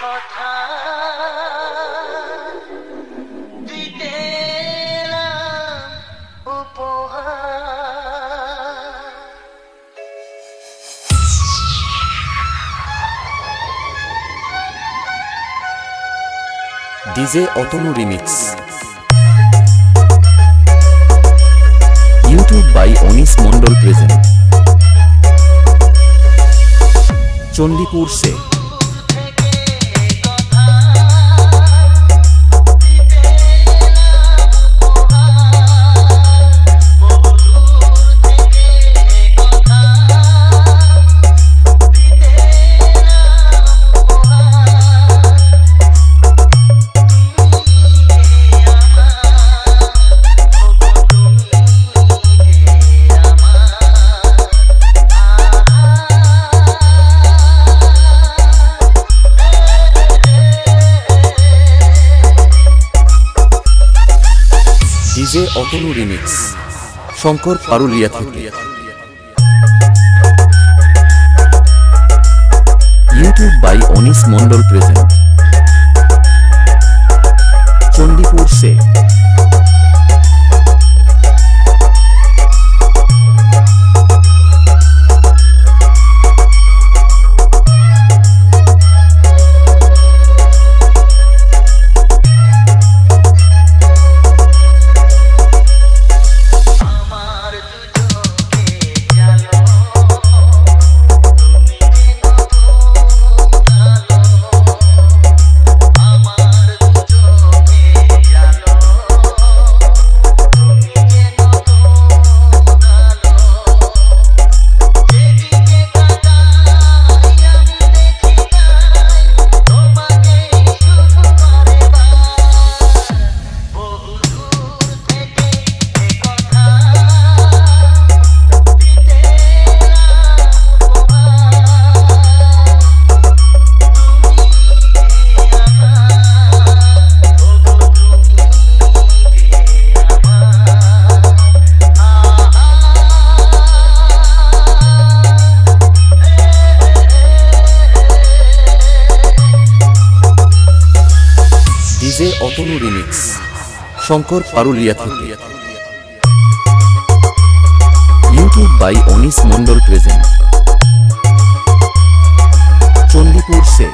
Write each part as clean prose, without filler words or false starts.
কথা দিতে উপহার DJ Atanu remix YouTube by Anis Mondal present Chandipur সে ডিজে অতনু রিমিক্স শঙ্কর পারুলিয়া থেকে YouTube by Anis Mondal present Chandipur সে ডিজে অতনু রিমিক্স শঙ্কর পারুলিয়া থেকে YouTube by Anis Mondal present Chandipur সে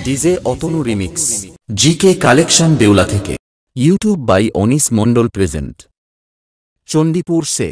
DJ Atanu remix GK collection Deula থেকে YouTube by Anis Mondal present Chandipur say